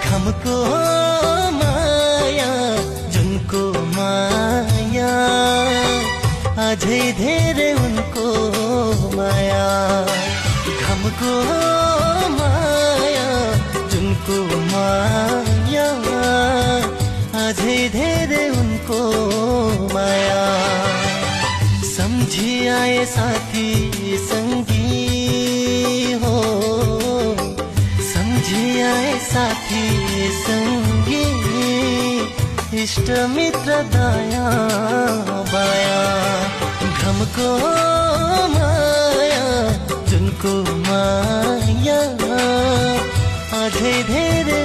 घमको माया जुनको माया अझै धेरै उनको माया घमको माया जुनको माया अझै धेरै उनको माया सम्झी आए साथी संगी हो सम्झी आए साथी संगी इष्ट मित्र दया बाया घमको माया जुनको माया अझै धेरै